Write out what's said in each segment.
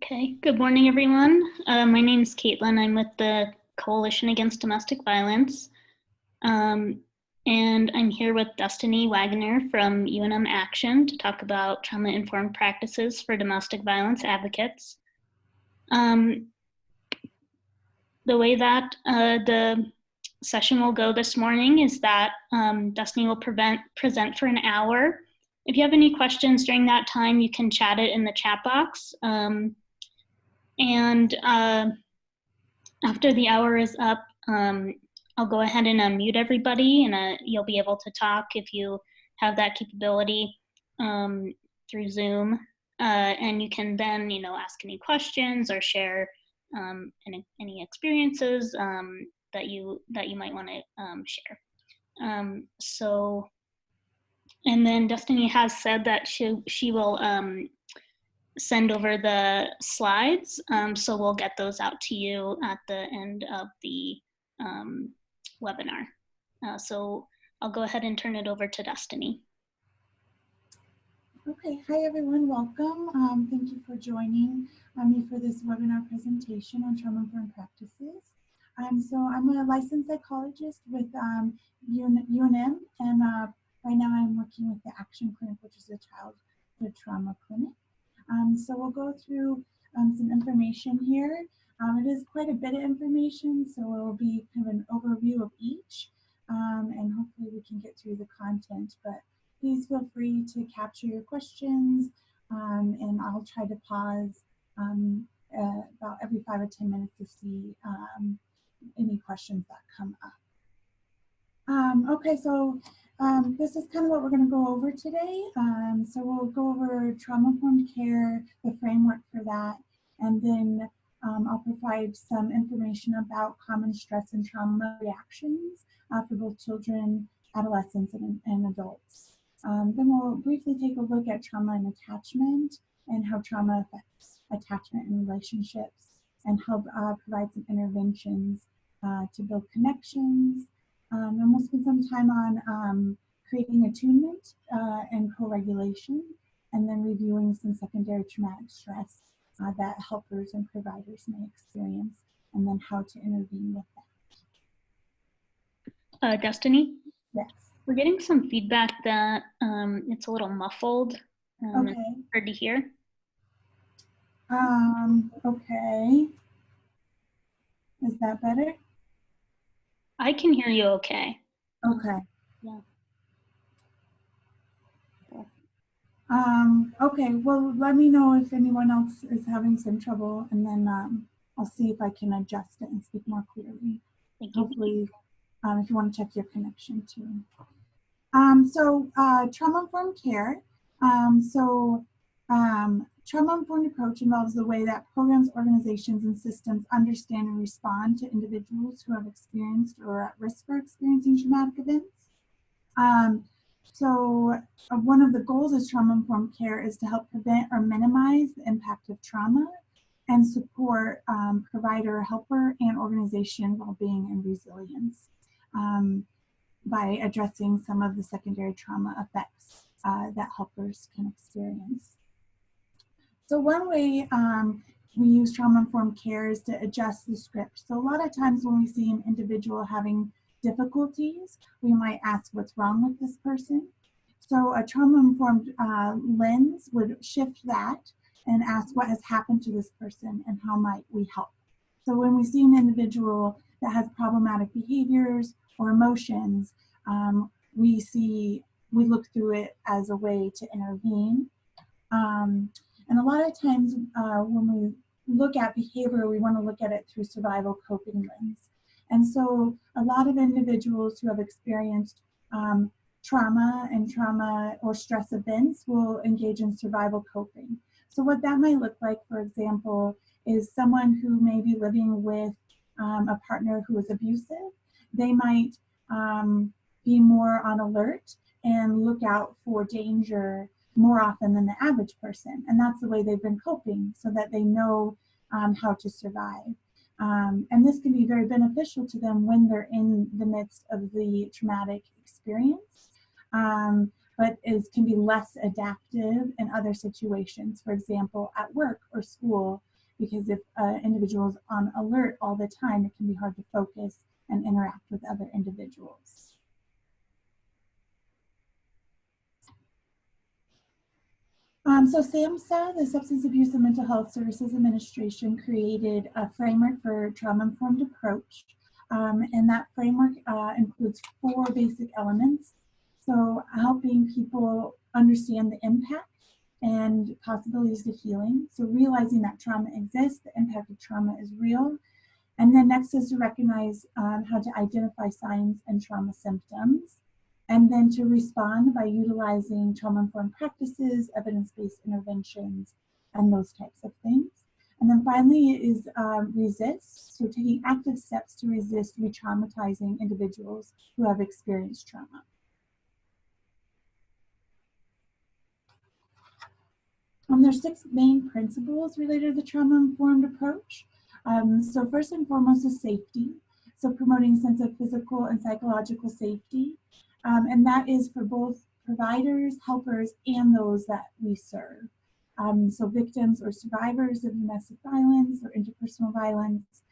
Okay, good morning, everyone. My name is Caitlin. I'm with the Coalition Against Domestic Violence. And I'm here with Destiny Wagner from UNM Action to talk about trauma-informed practices for domestic violence advocates. The way that the session will go this morning is that Destiny will present for an hour. If you have any questions during that time, you can chat it in the chat box. After the hour is up, I'll go ahead and unmute everybody, and you'll be able to talk if you have that capability through Zoom. And you can then, ask any questions or share any experiences that you might want to share. And then Destiny has said that she will send over the slides, so we'll get those out to you at the end of the webinar. So I'll go ahead and turn it over to Destiny. Okay, hi everyone, welcome. Thank you for joining me for this webinar presentation on trauma-informed practices. So I'm a licensed psychologist with UNM, and right now I'm working with the Action Clinic, which is a childhood trauma clinic. So we'll go through some information here. It is quite a bit of information, so it will be kind of an overview of each, and hopefully we can get through the content. But please feel free to capture your questions, and I'll try to pause about every 5 or 10 minutes to see any questions that come up. Okay, so this is kind of what we're going to go over today. So we'll go over trauma-informed care, the framework for that, and then I'll provide some information about common stress and trauma reactions for both children, adolescents, and adults. Then we'll briefly take a look at trauma and attachment and how trauma affects attachment and relationships, and help provide some interventions to build connections. And we'll spend some time on creating attunement and co-regulation, and then reviewing some secondary traumatic stress that helpers and providers may experience, and then how to intervene with that. Destiny? Yes. We're getting some feedback that it's a little muffled. Okay. It's hard to hear. Okay. Is that better? I can hear you okay. Okay. Yeah. Okay, well, let me know if anyone else is having some trouble, and then I'll see if I can adjust it and speak more clearly. Thank you. Hopefully, if you want to check your connection too. So trauma-informed care. Trauma-informed approach involves the way that programs, organizations, and systems understand and respond to individuals who have experienced or are at risk for experiencing traumatic events. One of the goals of trauma-informed care is to help prevent or minimize the impact of trauma and support provider, helper, and organization well-being and resilience by addressing some of the secondary trauma effects that helpers can experience. So one way we use trauma-informed care is to adjust the script. So a lot of times when we see an individual having difficulties, we might ask what's wrong with this person. So a trauma-informed lens would shift that and ask what has happened to this person and how might we help. So when we see an individual that has problematic behaviors or emotions, we look through it as a way to intervene. And a lot of times when we look at behavior, we want to look at it through survival coping lens. And so a lot of individuals who have experienced trauma or stress events will engage in survival coping. So what that might look like, for example, is someone who may be living with a partner who is abusive. They might be more on alert and look out for danger more often than the average person. And that's the way they've been coping, so that they know how to survive. And this can be very beneficial to them when they're in the midst of the traumatic experience. but can be less adaptive in other situations, for example, at work or school, because if an individual is on alert all the time, it can be hard to focus and interact with other individuals. So SAMHSA, the Substance Abuse and Mental Health Services Administration, created a framework for trauma-informed approach. And that framework includes 4 basic elements. So helping people understand the impact and possibilities to healing. So realizing that trauma exists, the impact of trauma is real. And then next is to recognize how to identify signs and trauma symptoms. And then to respond by utilizing trauma-informed practices, evidence-based interventions, and those types of things. And then finally is resist, so taking active steps to resist re-traumatizing individuals who have experienced trauma. There's 6 main principles related to the trauma-informed approach. So first and foremost is safety. So promoting a sense of physical and psychological safety. And that is for both providers, helpers, and those that we serve. So victims or survivors of domestic violence or interpersonal violence,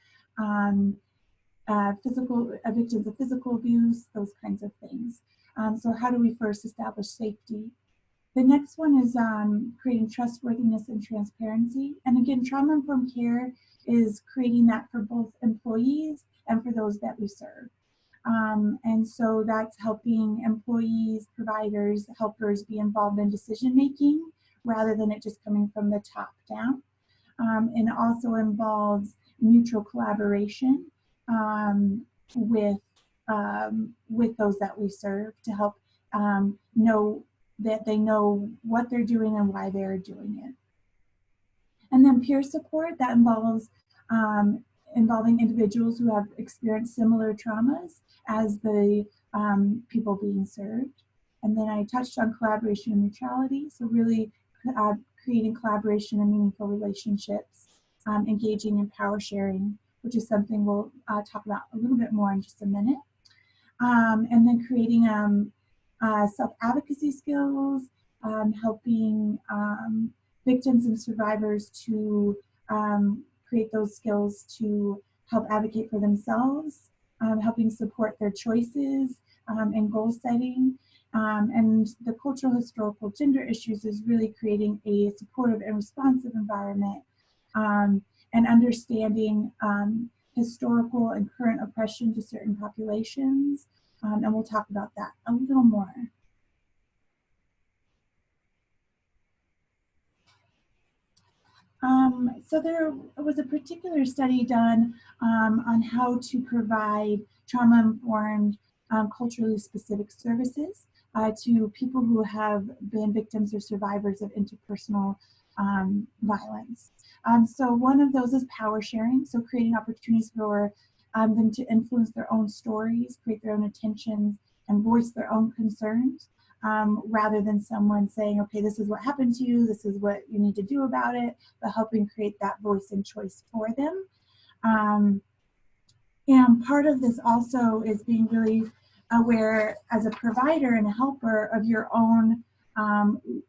victims of physical abuse, those kinds of things. So how do we first establish safety? The next one is creating trustworthiness and transparency. And again, trauma-informed care is creating that for both employees and for those that we serve. And so that's helping employees, providers, helpers be involved in decision-making rather than it just coming from the top down. And it also involves mutual collaboration with those that we serve to help know that they know what they're doing and why they're doing it. And then peer support, that involves involving individuals who have experienced similar traumas as the people being served. And then I touched on collaboration and neutrality, so really creating collaboration and meaningful relationships, engaging in power sharing, which is something we'll talk about a little bit more in just a minute. And then creating self-advocacy skills, helping victims and survivors to create those skills to help advocate for themselves, helping support their choices and goal setting. And the cultural, historical, gender issues is really creating a supportive and responsive environment and understanding historical and current oppression to certain populations. And we'll talk about that a little more. So there was a particular study done on how to provide trauma-informed, culturally specific services to people who have been victims or survivors of interpersonal violence. So one of those is power sharing, so creating opportunities for them to influence their own stories, create their own intentions, and voice their own concerns, rather than someone saying, okay, this is what happened to you, this is what you need to do about it, but helping create that voice and choice for them. And part of this also is being really aware as a provider and a helper of your own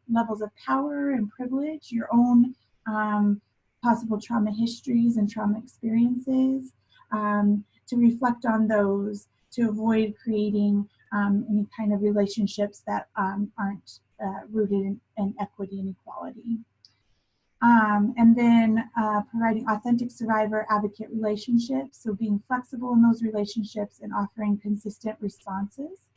levels of power and privilege, your own possible trauma histories and trauma experiences, to reflect on those, to avoid creating any kind of relationships that aren't rooted in equity and equality. And then providing authentic survivor advocate relationships, so being flexible in those relationships and offering consistent responses.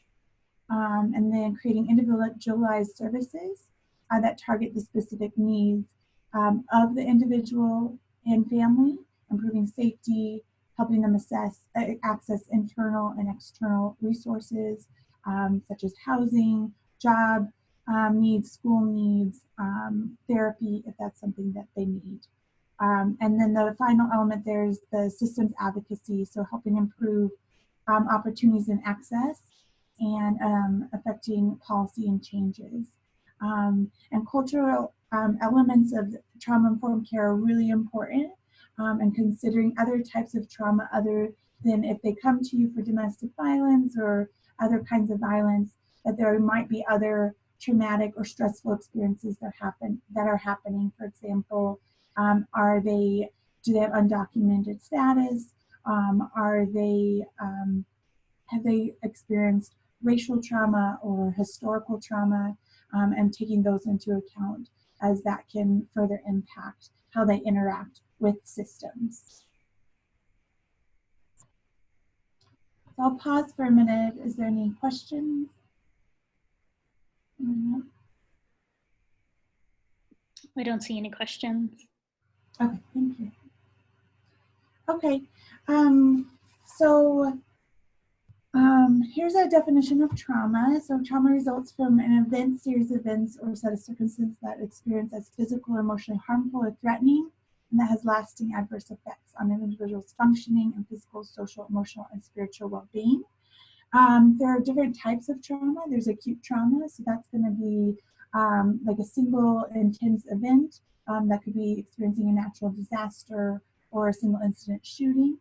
And then creating individualized services that target the specific needs of the individual and family, improving safety, helping them access internal and external resources, such as housing, job needs, school needs, therapy, if that's something that they need. And then the final element there is the systems advocacy, so helping improve opportunities and access and affecting policy and changes. And cultural elements of trauma-informed care are really important, and considering other types of trauma other than if they come to you for domestic violence or other kinds of violence, that there might be other traumatic or stressful experiences that are happening. For example, do they have undocumented status? Have they experienced racial trauma or historical trauma, and taking those into account, as that can further impact how they interact with systems. So I'll pause for a minute. Is there any questions? I don't see any questions. Okay, thank you. Okay, so here's a definition of trauma. So trauma results from an event, series of events, or set of circumstances that experience as physical or emotionally harmful or threatening, and that has lasting adverse effects on an individual's functioning and physical, social, emotional, and spiritual well-being. There are different types of trauma. There's acute trauma, so that's going to be like a single intense event that could be experiencing a natural disaster or a single incident shooting.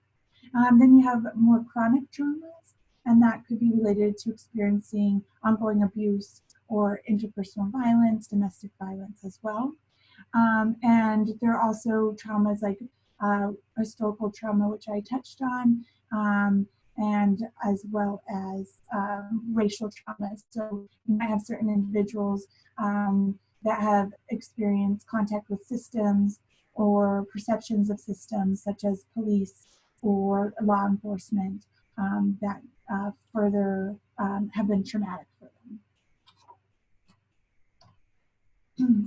Then you have more chronic traumas, and that could be related to experiencing ongoing abuse or interpersonal violence, domestic violence as well. And there are also traumas like historical trauma, which I touched on, and as well as racial trauma. So you might have certain individuals that have experienced contact with systems or perceptions of systems such as police or law enforcement that further have been traumatic for them.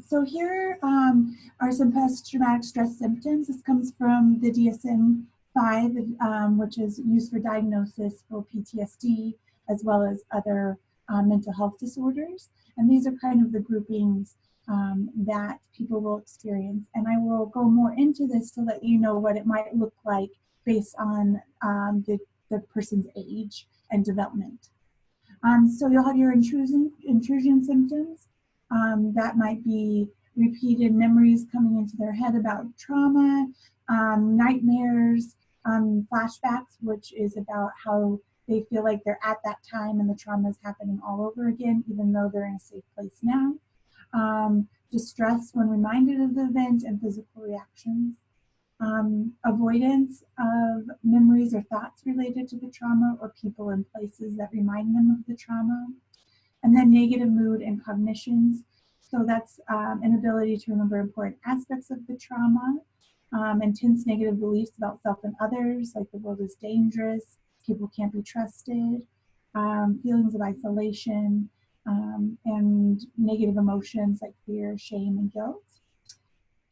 So here are some post-traumatic stress symptoms. This comes from the DSM-5, which is used for diagnosis for PTSD, as well as other mental health disorders. And these are kind of the groupings that people will experience. And I will go more into this to let you know what it might look like based on the person's age and development. So you'll have your intrusion symptoms. That might be repeated memories coming into their head about trauma, nightmares, flashbacks, which is about how they feel like they're at that time and the trauma is happening all over again, even though they're in a safe place now. Distress when reminded of the event, and physical reactions. Avoidance of memories or thoughts related to the trauma or people and places that remind them of the trauma. And then negative mood and cognitions. So that's inability to remember important aspects of the trauma, intense negative beliefs about self and others, like the world is dangerous, people can't be trusted, feelings of isolation, and negative emotions like fear, shame, and guilt.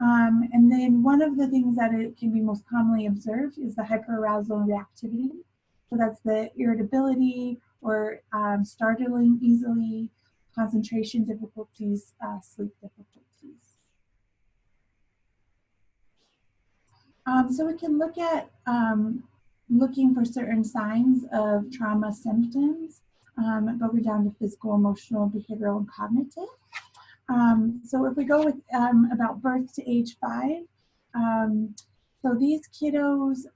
And then one of the things that it can be most commonly observed is the hyperarousal and reactivity. So that's the irritability or startling easily, concentration difficulties, sleep difficulties. So we can look at looking for certain signs of trauma symptoms, broken down to physical, emotional, behavioral, and cognitive. So if we go with about birth to age 5, so these kiddos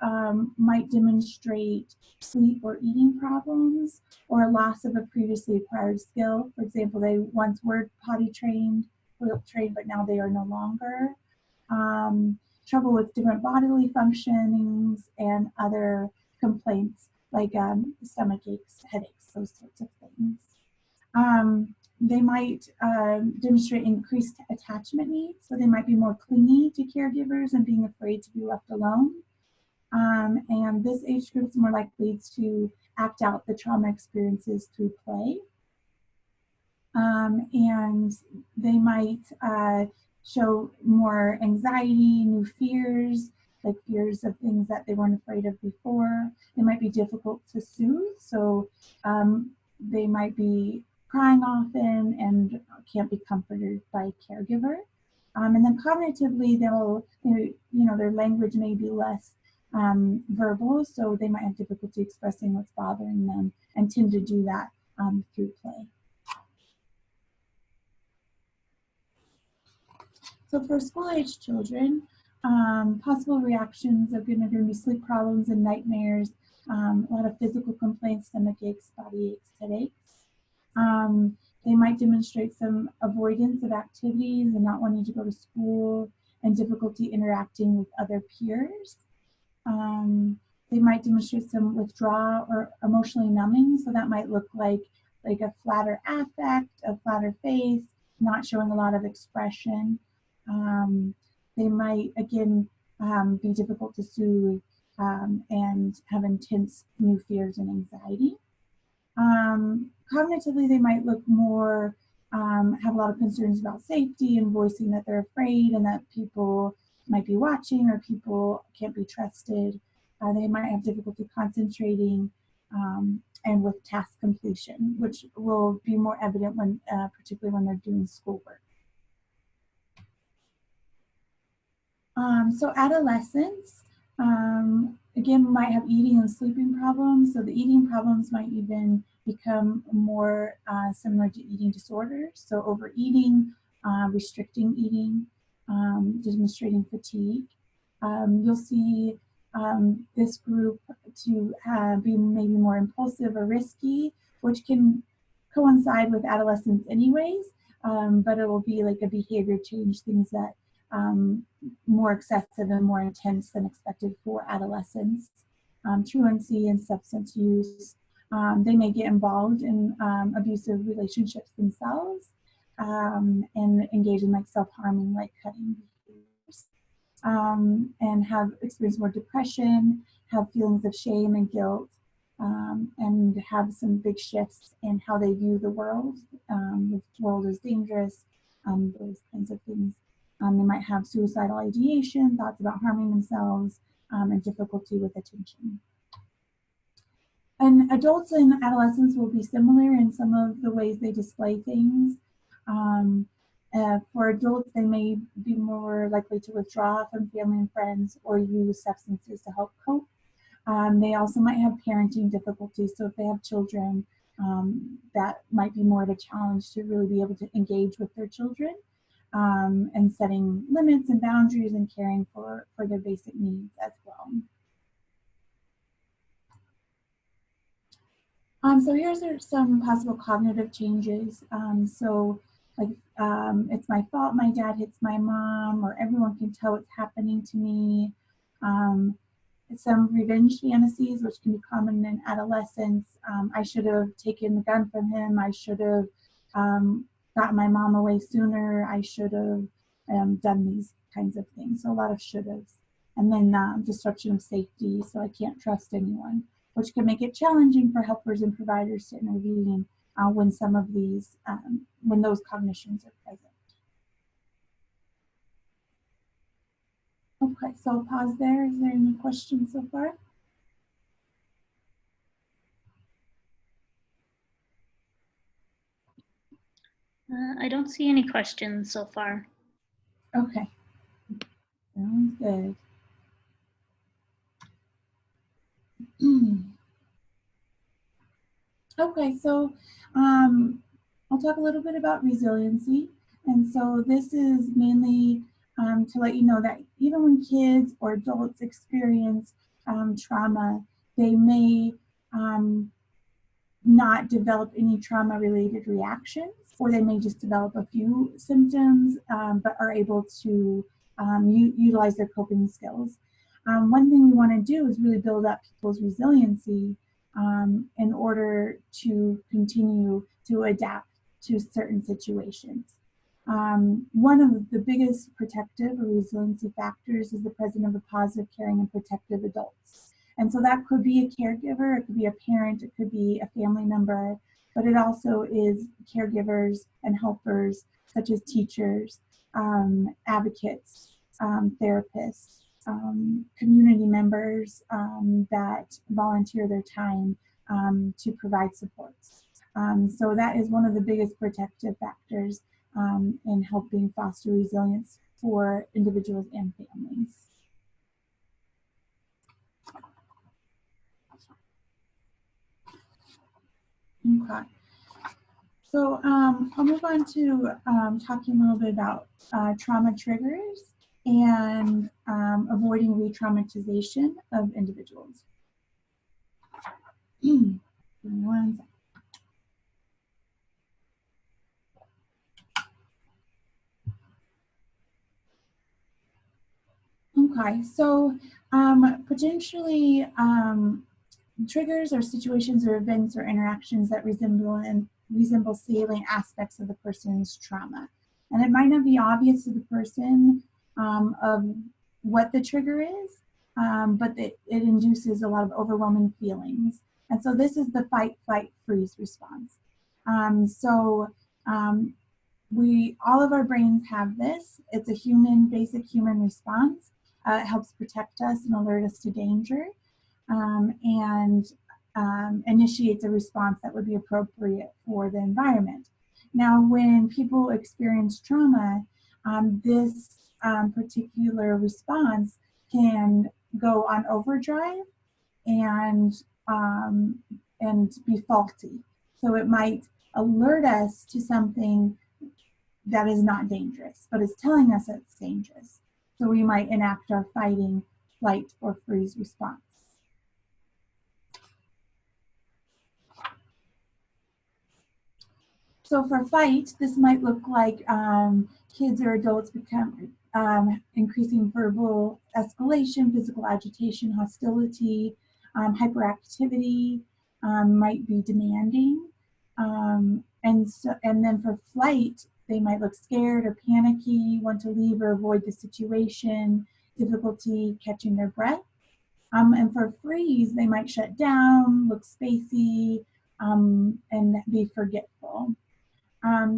might demonstrate sleep or eating problems or a loss of a previously acquired skill. For example, they once were potty trained, but now they are no longer. Trouble with different bodily functionings and other complaints like stomach aches, headaches, those sorts of things. They might demonstrate increased attachment needs, so they might be more clingy to caregivers and being afraid to be left alone. And this age group is more likely to act out the trauma experiences through play. And they might show more anxiety, new fears, like fears of things that they weren't afraid of before. They might be difficult to soothe, so they might be crying often and can't be comforted by a caregiver. And then cognitively, their language may be less verbal, so they might have difficulty expressing what's bothering them and tend to do that through play. So for school-age children, possible reactions are going to be sleep problems and nightmares, a lot of physical complaints, stomach aches, body aches, headaches. They might demonstrate some avoidance of activities and not wanting to go to school and difficulty interacting with other peers. They might demonstrate some withdrawal or emotionally numbing. So that might look like a flatter affect, a flatter face, not showing a lot of expression. They might, again, be difficult to soothe and have intense new fears and anxiety. Cognitively, they might look more, have a lot of concerns about safety and voicing that they're afraid and that people might be watching or people can't be trusted. They might have difficulty concentrating and with task completion, which will be more evident when, particularly when they're doing schoolwork. So adolescents, again, might have eating and sleeping problems. So the eating problems might even become more similar to eating disorders. So overeating, restricting eating, demonstrating fatigue. You'll see this group to be maybe more impulsive or risky, which can coincide with adolescence anyways, but it will be like a behavior change, things that more excessive and more intense than expected for adolescents. Truancy and substance use. They may get involved in abusive relationships themselves and engage in like self-harming, like cutting behaviors, and have experienced more depression, have feelings of shame and guilt, and have some big shifts in how they view the world. The world is dangerous, those kinds of things. They might have suicidal ideation, thoughts about harming themselves, and difficulty with attention. And adults and adolescents will be similar in some of the ways they display things. For adults, they may be more likely to withdraw from family and friends or use substances to help cope. They also might have parenting difficulties. So if they have children, that might be more of a challenge to really be able to engage with their children. And setting limits and boundaries and caring for their basic needs as well. So here's some possible cognitive changes. So like, it's my fault my dad hits my mom, or everyone can tell what's happening to me. Some revenge fantasies, which can be common in adolescence. I should have taken the gun from him. I should have gotten my mom away sooner. I should have done these kinds of things. So a lot of should haves. And then disruption of safety. So I can't trust anyone, which can make it challenging for helpers and providers to intervene when some of these, when those cognitions are present. Okay, so I'll pause there. Is there any questions so far? I don't see any questions so far. Okay, sounds good. Okay, so I'll talk a little bit about resiliency. And so this is mainly to let you know that even when kids or adults experience trauma, they may not develop any trauma-related reactions, or they may just develop a few symptoms, but are able to utilize their coping skills. One thing we want to do is really build up people's resiliency in order to continue to adapt to certain situations. One of the biggest protective or resiliency factors is the presence of a positive, caring, and protective adults. And so that could be a caregiver, it could be a parent, it could be a family member, but it also is caregivers and helpers such as teachers, advocates, therapists, community members that volunteer their time to provide supports. So that is one of the biggest protective factors in helping foster resilience for individuals and families. Okay. So I'll move on to talking a little bit about trauma triggers and avoiding re-traumatization of individuals. One second. Okay, so potentially triggers or situations or events or interactions that resemble salient aspects of the person's trauma. And it might not be obvious to the person of what the trigger is, but it induces a lot of overwhelming feelings. And so this is the fight, flight, freeze response. All of our brains have this. It's a basic human response. It helps protect us and alert us to danger, and initiates a response that would be appropriate for the environment. Now, when people experience trauma, this particular response can go on overdrive and be faulty. So it might alert us to something that is not dangerous, but is telling us it's dangerous. So we might enact our fighting, flight, or freeze response. So for fight, this might look like kids or adults become increasing verbal escalation, physical agitation, hostility, hyperactivity, might be demanding. And then for flight, they might look scared or panicky, want to leave or avoid the situation, difficulty catching their breath. And for freeze, they might shut down, look spacey, and be forgetful.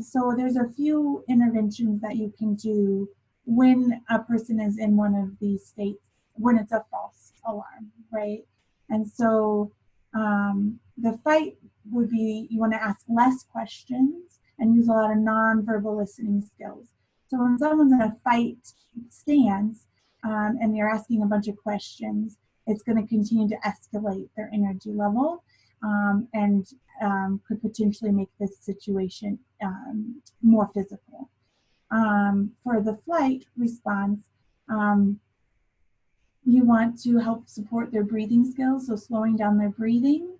So there's a few interventions that you can do when a person is in one of these states, when it's a false alarm, right? And so the fight would be, you want to ask less questions and use a lot of nonverbal listening skills. So when someone's in a fight stance and you're asking a bunch of questions, it's going to continue to escalate their energy level and could potentially make this situation more physical. For the flight response, you want to help support their breathing skills, so slowing down their breathing,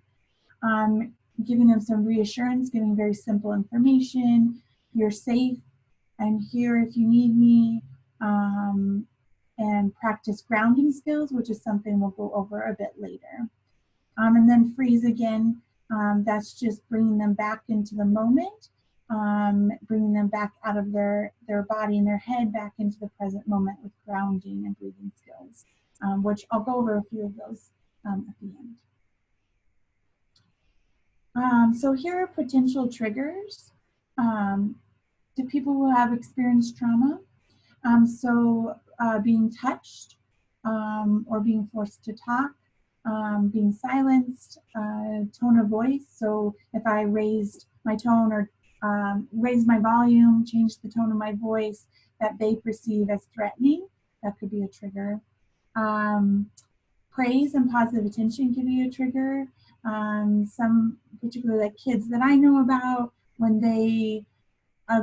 giving them some reassurance, giving very simple information. You're safe, I'm here if you need me, and practice grounding skills, which is something we'll go over a bit later. And then freeze again, that's just bringing them back into the moment, bringing them back out of their body and their head back into the present moment with grounding and breathing skills, which I'll go over a few of those at the end. So here are potential triggers to people who have experienced trauma. Being touched or being forced to talk, being silenced, tone of voice. So if I raised my tone or raised my volume, changed the tone of my voice that they perceive as threatening, that could be a trigger. Praise and positive attention can be a trigger. Some particularly like kids that I know about, when they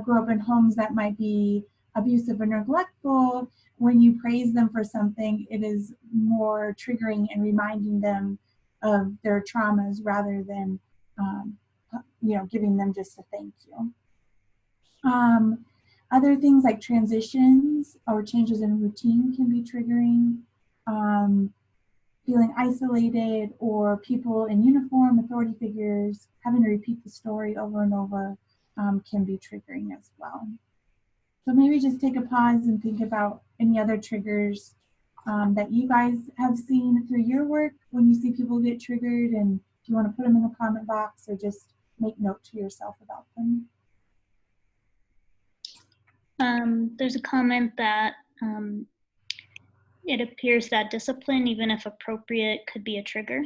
grow up in homes that might be abusive or neglectful, when you praise them for something, it is more triggering and reminding them of their traumas rather than giving them just a thank you. Other things like transitions or changes in routine can be triggering. Feeling isolated, or people in uniform, authority figures, having to repeat the story over and over can be triggering as well. So maybe just take a pause and think about any other triggers that you guys have seen through your work when you see people get triggered, and if you want to put them in the comment box or just make note to yourself about them. There's a comment that it appears that discipline, even if appropriate, could be a trigger.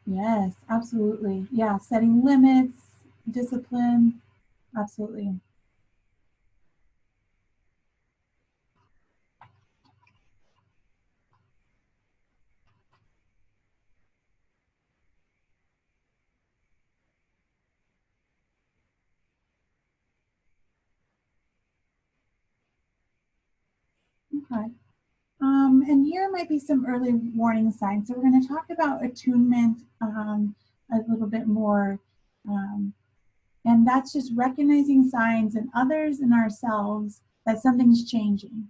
Yes, absolutely. Yeah, setting limits, discipline, absolutely. Okay. And here might be some early warning signs. So we're going to talk about attunement a little bit more. And that's just recognizing signs in others and ourselves that something's changing.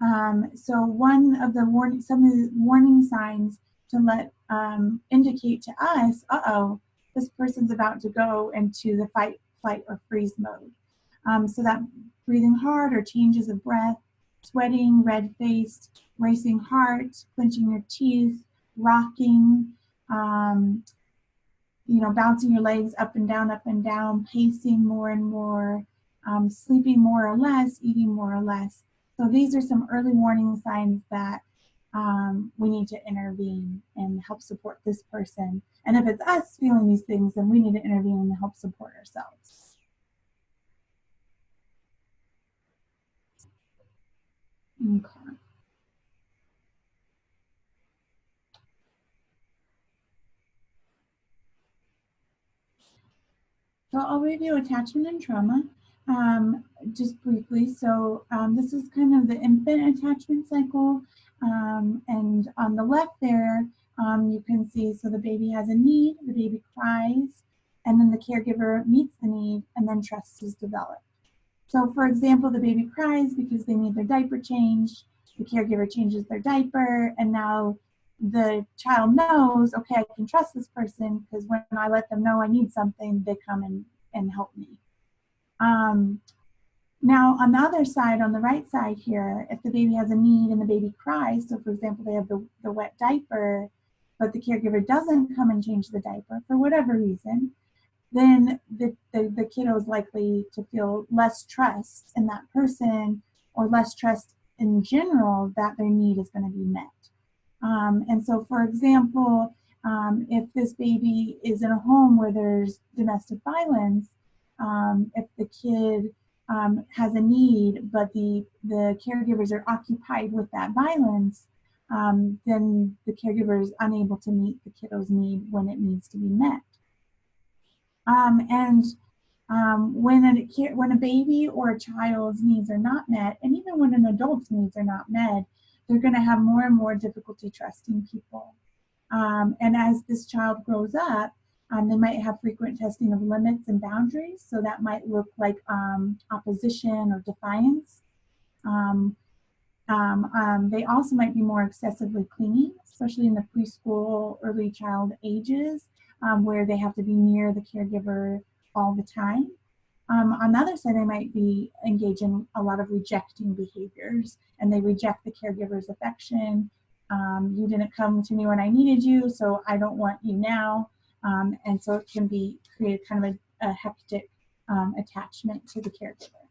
So one of the some of the warning signs to let indicate to us, uh-oh, this person's about to go into the fight, flight, or freeze mode. So that breathing hard or changes of breath, sweating, red-faced, racing heart, clenching your teeth, rocking, bouncing your legs up and down, pacing more and more, sleeping more or less, eating more or less. So these are some early warning signs that we need to intervene and help support this person. And if it's us feeling these things, then we need to intervene and help support ourselves. Okay. So I'll review attachment and trauma just briefly. So this is kind of the infant attachment cycle. And on the left there, you can see, so the baby has a need, the baby cries, and then the caregiver meets the need, and then trust is developed. So for example, the baby cries because they need their diaper changed, the caregiver changes their diaper, and now the child knows, okay, I can trust this person because when I let them know I need something, they come and help me. Now on the other side, on the right side here, if the baby has a need and the baby cries, so for example, they have the wet diaper, but the caregiver doesn't come and change the diaper for whatever reason, then the kiddo is likely to feel less trust in that person or less trust in general that their need is going to be met. And so, for example, if this baby is in a home where there's domestic violence, if the kid has a need, but the caregivers are occupied with that violence, then the caregiver is unable to meet the kiddo's need when it needs to be met. And when a baby or a child's needs are not met, and even when an adult's needs are not met, they're going to have more and more difficulty trusting people. And as this child grows up, they might have frequent testing of limits and boundaries. So that might look like opposition or defiance. They also might be more excessively clingy, especially in the preschool, early child ages, where they have to be near the caregiver all the time. On the other side, they might be engaged in a lot of rejecting behaviors, and they reject the caregiver's affection. You didn't come to me when I needed you, so I don't want you now. And so it can be create kind of a hectic attachment to the caregiver.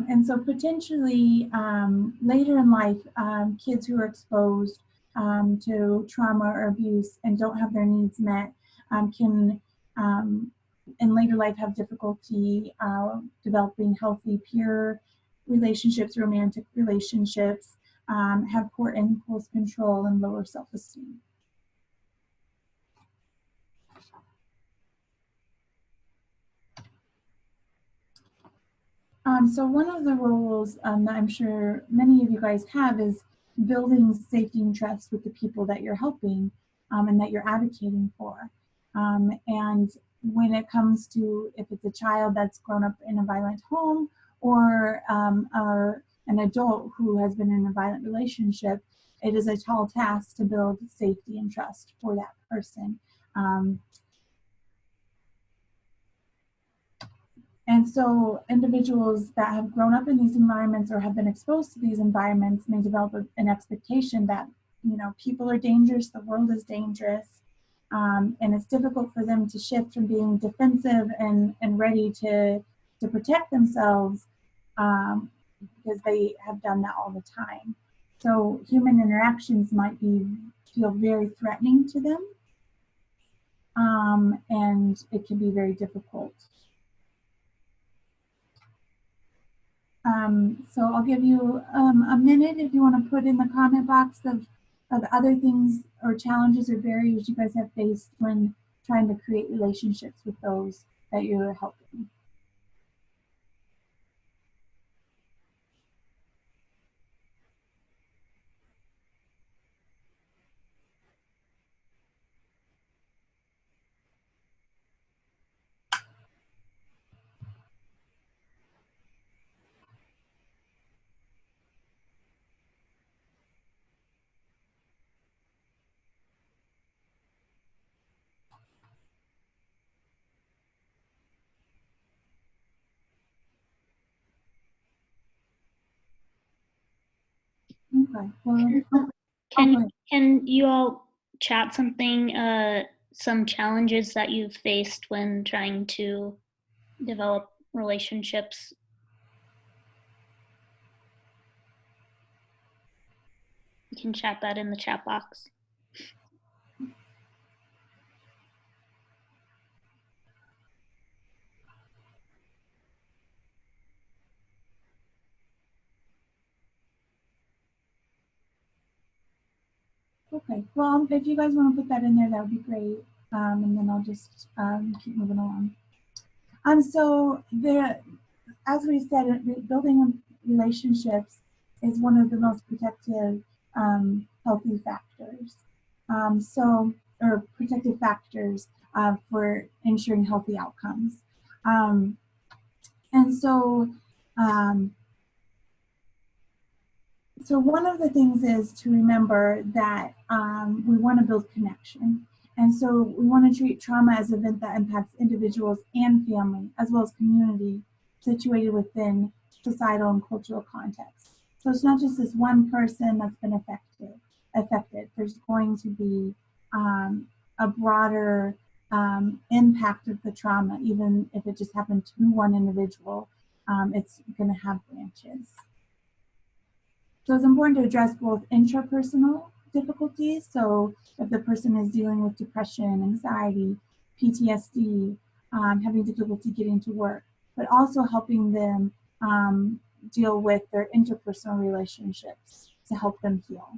And so potentially later in life, kids who are exposed to trauma or abuse and don't have their needs met can in later life have difficulty developing healthy peer relationships, romantic relationships, have poor impulse control and lower self-esteem. So one of the roles that I'm sure many of you guys have is building safety and trust with the people that you're helping and that you're advocating for. And when it comes to if it's a child that's grown up in a violent home or an adult who has been in a violent relationship, it is a tall task to build safety and trust for that person. And so individuals that have grown up in these environments or have been exposed to these environments may develop an expectation that, people are dangerous, the world is dangerous, and it's difficult for them to shift from being defensive and ready to protect themselves because they have done that all the time. So human interactions might feel very threatening to them, and it can be very difficult. So I'll give you a minute if you want to put in the comment box of other things or challenges or barriers you guys have faced when trying to create relationships with those that you're helping. Okay. Well, Can you all chat something, some challenges that you've faced when trying to develop relationships? You can chat that in the chat box. okay. Well, if you guys want to put that in there, that would be great. And then I'll just keep moving along. So as we said, building relationships is one of the most protective, healthy factors. Or protective factors for ensuring healthy outcomes. And so, um, so one of the things is to remember that we want to build connection. And so we want to treat trauma as an event that impacts individuals and family, as well as community situated within societal and cultural contexts. So it's not just this one person that's been affected. There's going to be a broader impact of the trauma, even if it just happened to one individual. It's going to have branches. So it's important to address both intrapersonal difficulties. So if the person is dealing with depression, anxiety, PTSD, having difficulty getting to work, but also helping them deal with their interpersonal relationships to help them heal.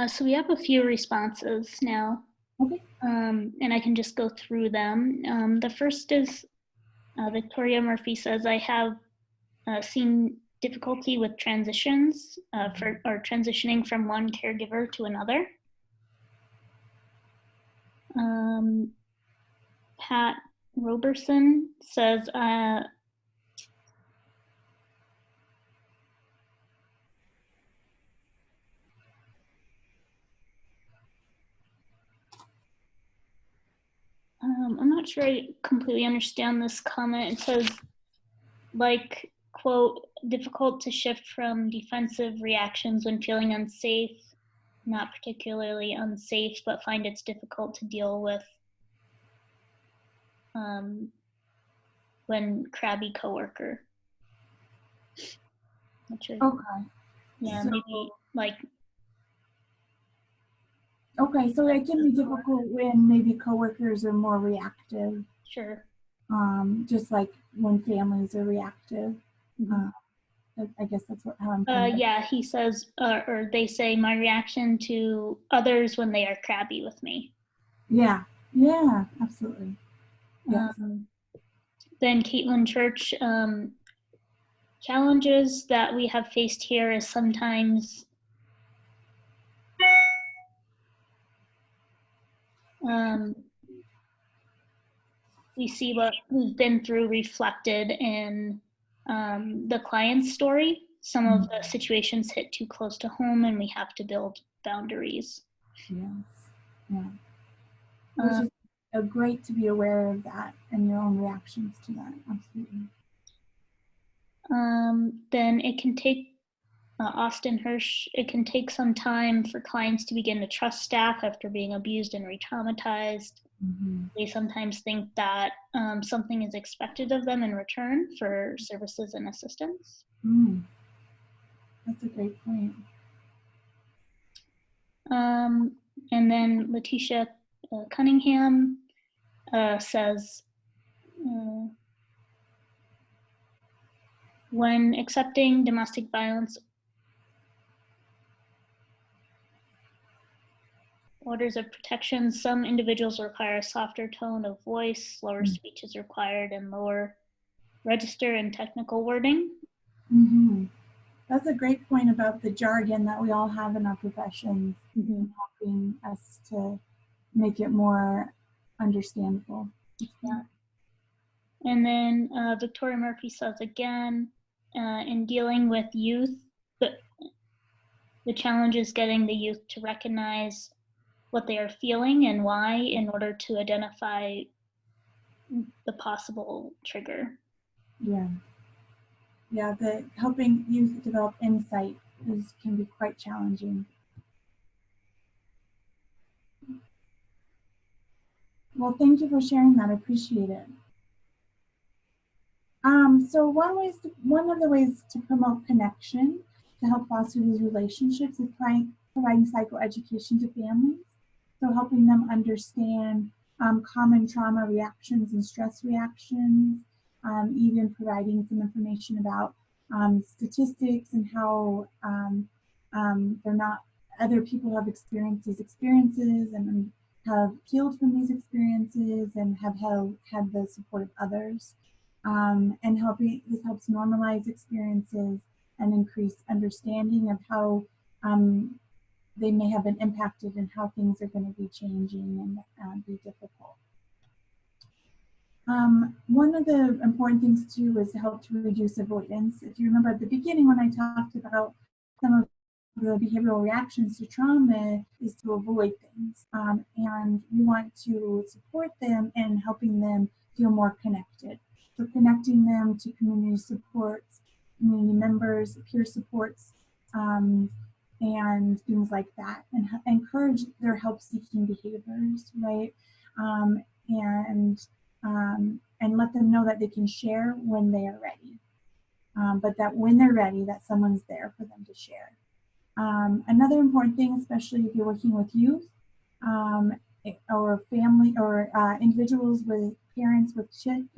So we have a few responses now. Okay. And I can just go through them. The first is Victoria Murphy says, I have seen difficulty with transitions or transitioning from one caregiver to another. Pat Roberson says, I'm not sure I completely understand this comment. It says, like, quote, difficult to shift from defensive reactions when feeling unsafe, not particularly unsafe, but find it's difficult to deal with when crabby coworker. Not sure. Okay. Yeah, so, maybe like. Okay, so it can be difficult when maybe coworkers are more reactive. Sure. Just like when families are reactive. Mm-hmm. I guess that's how I'm. Yeah, he says, or they say, my reaction to others when they are crabby with me. Yeah, yeah, absolutely. Yes. Then Caitlin Church, challenges that we have faced here is sometimes we see what we've been through reflected in the client's story. Some of the situations hit too close to home and we have to build boundaries. Yes, yeah. Which is great to be aware of that and your own reactions to that, absolutely. Then it can take, Austin Hirsch, it can take some time for clients to begin to trust staff after being abused and re-traumatized. Mm-hmm. They sometimes think that something is expected of them in return for services and assistance. That's a great point. And then Letitia Cunningham says, when accepting domestic violence orders of protection, some individuals require a softer tone of voice, slower speech is required, and lower register and technical wording. Mm-hmm. That's a great point about the jargon that we all have in our professions, helping us to make it more understandable. Yeah. And then Victoria Murphy says again, in dealing with youth, the challenge is getting the youth to recognize what they are feeling and why in order to identify the possible trigger. Yeah. Yeah, the helping youth develop insight can be quite challenging. Well, thank you for sharing that. I appreciate it. So one of the ways to promote connection to help foster these relationships is providing psychoeducation to families. So helping them understand common trauma reactions and stress reactions, even providing some information about statistics and how they're not, other people have experienced these experiences and have healed from these experiences and have had the support of others. And this helps normalize experiences and increase understanding of how they may have been impacted and how things are going to be changing and be difficult. One of the important things too is to help to reduce avoidance. If you remember at the beginning when I talked about some of the behavioral reactions to trauma is to avoid things. And we want to support them and helping them feel more connected. So connecting them to community supports, community members, peer supports, and things like that, and encourage their help-seeking behaviors, right? And let them know that they can share when they are ready, but that when they're ready, that someone's there for them to share. Another important thing, especially if you're working with youth or family or individuals with parents with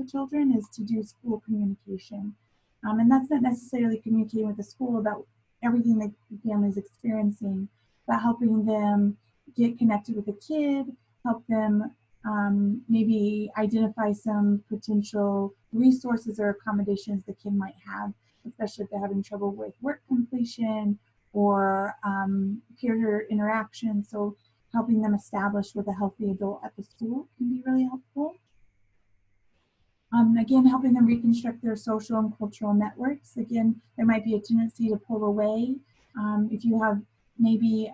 children, is to do school communication. And that's not necessarily communicating with the school about everything that the family is experiencing, but helping them get connected with the kid, help them maybe identify some potential resources or accommodations the kid might have, especially if they're having trouble with work completion or peer interaction. So helping them establish with a healthy adult at the school can be really helpful. Again, helping them reconstruct their social and cultural networks. Again, there might be a tendency to pull away. If you have maybe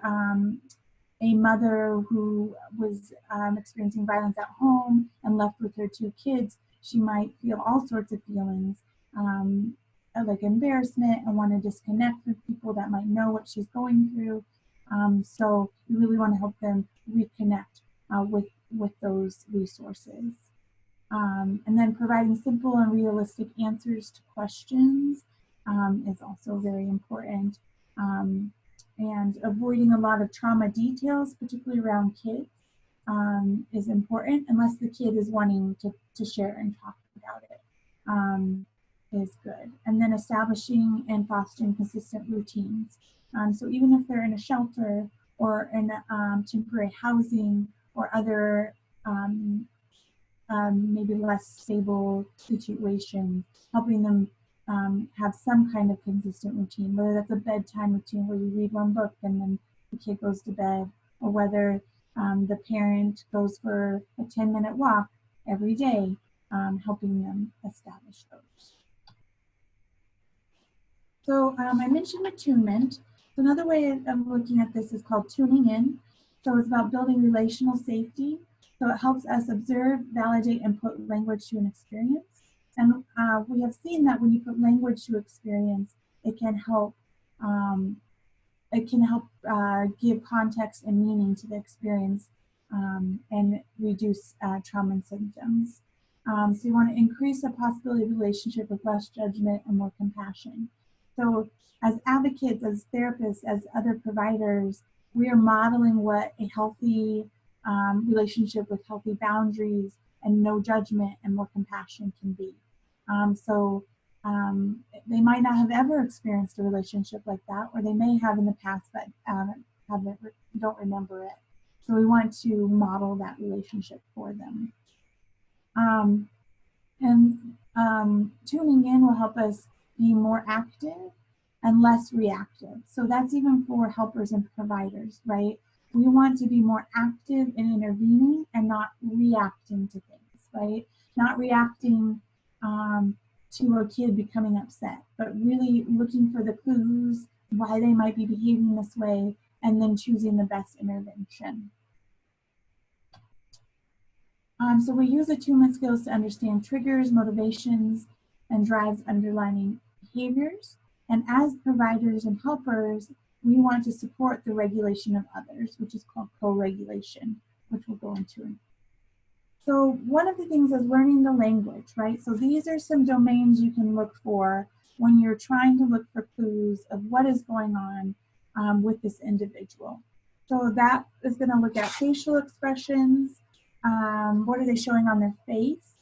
a mother who was experiencing violence at home and left with her 2 kids, she might feel all sorts of feelings, like embarrassment and want to disconnect with people that might know what she's going through. So we really want to help them reconnect with those resources. And then providing simple and realistic answers to questions is also very important. And avoiding a lot of trauma details, particularly around kids, is important unless the kid is wanting to share and talk about it, is good. And then establishing and fostering consistent routines. So even if they're in a shelter or in temporary housing or other maybe less stable situation, helping them have some kind of consistent routine, whether that's a bedtime routine where you read one book and then the kid goes to bed, or whether the parent goes for a 10-minute walk every day, helping them establish those. So I mentioned attunement. So another way of looking at this is called tuning in. So it's about building relational safety. So it helps us observe, validate, and put language to an experience. And we have seen that when you put language to experience, it can help give context and meaning to the experience and reduce trauma and symptoms. So you want to increase the possibility of relationship with less judgment and more compassion. So as advocates, as therapists, as other providers, we are modeling what a healthy relationship with healthy boundaries and no judgment and more compassion can be. They might not have ever experienced a relationship like that, or they may have in the past, but don't remember it. So we want to model that relationship for them. Tuning in will help us be more active and less reactive. So that's even for helpers and providers, right? We want to be more active in intervening and not reacting to things, right? Not reacting to a kid becoming upset, but really looking for the clues, why they might be behaving this way, and then choosing the best intervention. So we use attunement skills to understand triggers, motivations, and drives underlying behaviors. And as providers and helpers, we want to support the regulation of others, which is called co-regulation, which we'll go into. So one of the things is learning the language, right? So these are some domains you can look for when you're trying to look for clues of what is going on with this individual. So that is going to look at facial expressions. What are they showing on their face?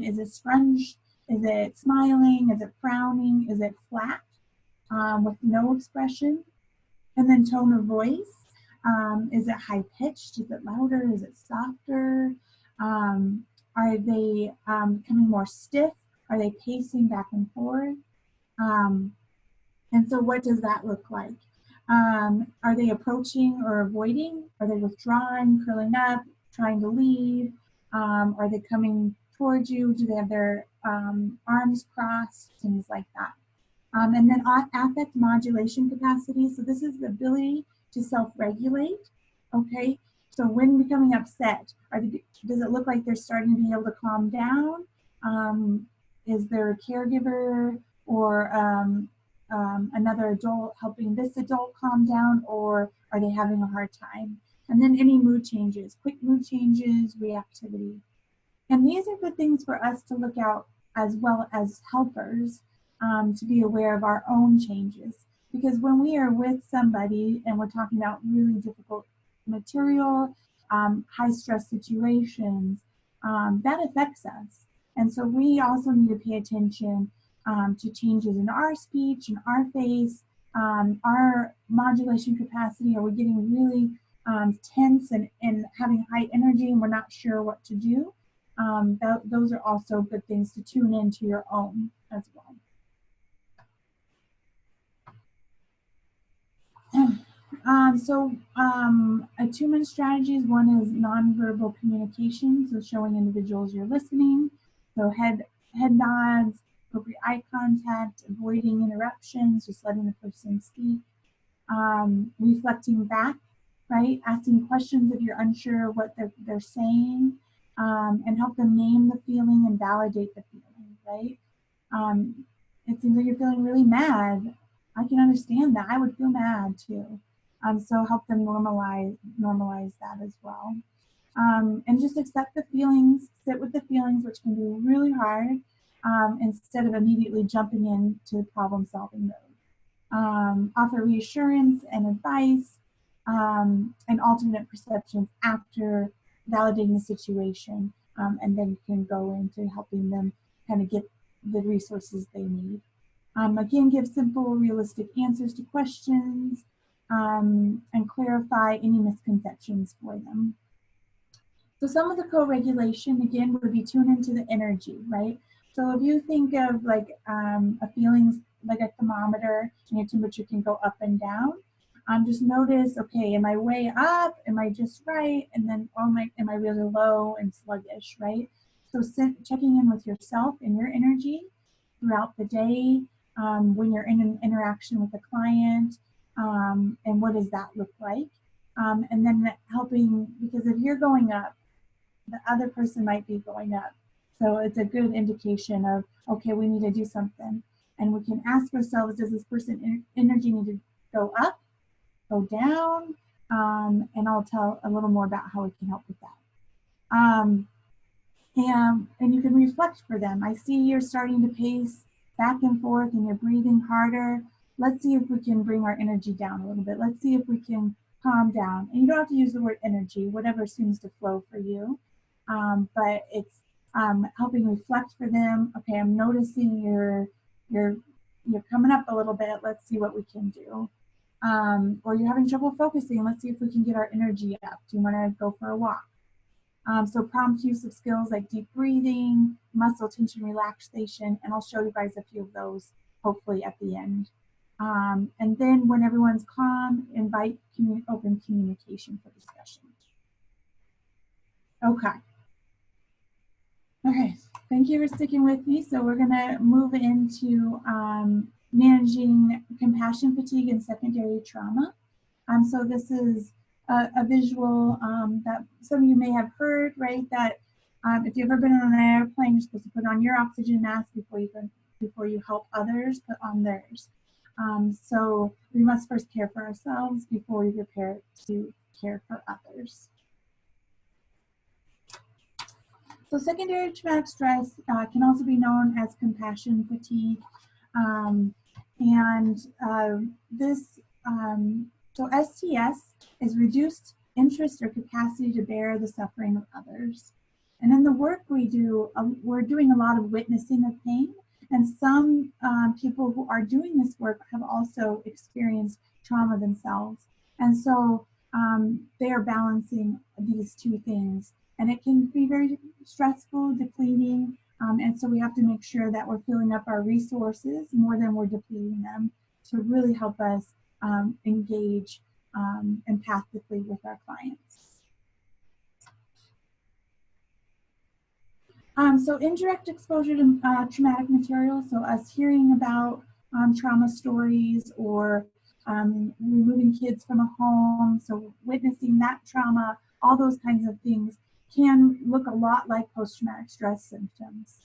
Is it scrunched? Is it smiling? Is it frowning? Is it flat with no expression? And then tone of voice. Is it high pitched? Is it louder? Is it softer? Are they becoming more stiff? Are they pacing back and forth? And so what does that look like? Are they approaching or avoiding? Are they withdrawing, curling up, trying to leave? Are they coming towards you? Do they have their arms crossed? Things like that. And then affect modulation capacity. So this is the ability to self-regulate, okay? So when becoming upset, does it look like they're starting to be able to calm down? Is there a caregiver or another adult helping this adult calm down, or are they having a hard time? And then any mood changes, quick mood changes, reactivity. And these are good things for us to look out as well as helpers to be aware of our own changes. Because when we are with somebody and we're talking about really difficult material, high stress situations, that affects us. And so we also need to pay attention to changes in our speech, in our face, our modulation capacity. Are we getting really tense and having high energy and we're not sure what to do? Those are also good things to tune into your own as well. Attunement strategies, one is nonverbal communication, so showing individuals you're listening, so head nods, appropriate eye contact, avoiding interruptions, just letting the person speak, reflecting back, right, asking questions if you're unsure of what they're saying, and help them name the feeling and validate the feeling, right? It seems like you're feeling really mad. I can understand that. I would feel mad too. So help them normalize that as well. And just accept the feelings, sit with the feelings, which can be really hard, instead of immediately jumping into problem solving mode. Offer reassurance and advice, and alternate perceptions after validating the situation, and then you can go into helping them kind of get the resources they need. Again, give simple, realistic answers to questions, and clarify any misconceptions for them. So some of the co-regulation, again, would be tune into the energy, right? So if you think of like a feelings like a thermometer, and your temperature can go up and down, just notice, okay, am I way up? Am I just right? And then, am I really low and sluggish, right? So checking in with yourself and your energy throughout the day, when you're in an interaction with a client, and what does that look like? And then helping, because if you're going up, the other person might be going up. So it's a good indication of, okay, we need to do something. And we can ask ourselves, does this person energy need to go up, go down? And I'll tell a little more about how we can help with that. And you can reflect for them. I see you're starting to pace back and forth and you're breathing harder. Let's see if we can bring our energy down a little bit. Let's see if we can calm down. And you don't have to use the word energy, whatever seems to flow for you. But it's helping reflect for them. Okay, I'm noticing you're coming up a little bit. Let's see what we can do. Or you're having trouble focusing. Let's see if we can get our energy up. Do you want to go for a walk? So prompt use of skills like deep breathing, muscle tension relaxation, and I'll show you guys a few of those hopefully at the end. And then when everyone's calm, invite open communication for discussion. Okay. Okay, thank you for sticking with me. So we're gonna move into managing compassion fatigue and secondary trauma. So this is a visual that some of you may have heard, right? That if you've ever been on an airplane, you're supposed to put on your oxygen mask before you can before you help others put on theirs. So we must first care for ourselves before we prepare to care for others. So secondary traumatic stress can also be known as compassion fatigue. So STS is reduced interest or capacity to bear the suffering of others. And in the work we do, we're doing a lot of witnessing of pain. And some people who are doing this work have also experienced trauma themselves. And so they are balancing these two things. And it can be very stressful, depleting, and so we have to make sure that we're filling up our resources more than we're depleting them to really help us engage empathically with our clients. So indirect exposure to traumatic material, so us hearing about trauma stories or removing kids from a home, so witnessing that trauma, all those kinds of things can look a lot like post-traumatic stress symptoms.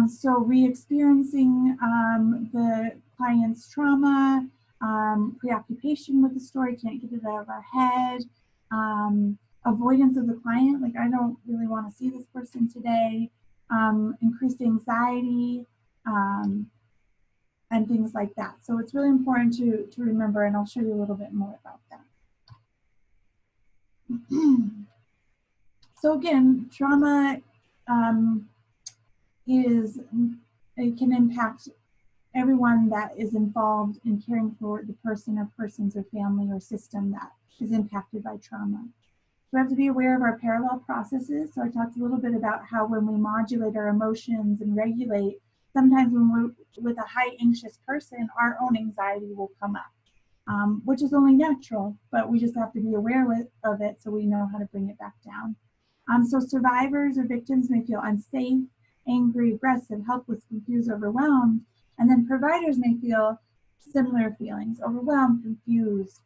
So re-experiencing the client's trauma, preoccupation with the story, can't get it out of our head, avoidance of the client, like I don't really want to see this person today, increased anxiety, and things like that. So it's really important to remember, and I'll show you a little bit more about that. So again, trauma it can impact everyone that is involved in caring for the person or persons or family or system that is impacted by trauma. So we have to be aware of our parallel processes. So I talked a little bit about how when we modulate our emotions and regulate, sometimes when we're with a high anxious person, our own anxiety will come up, which is only natural, but we just have to be aware of it so we know how to bring it back down. So survivors or victims may feel unsafe, angry, aggressive, helpless, confused, overwhelmed, and then providers may feel similar feelings, overwhelmed, confused,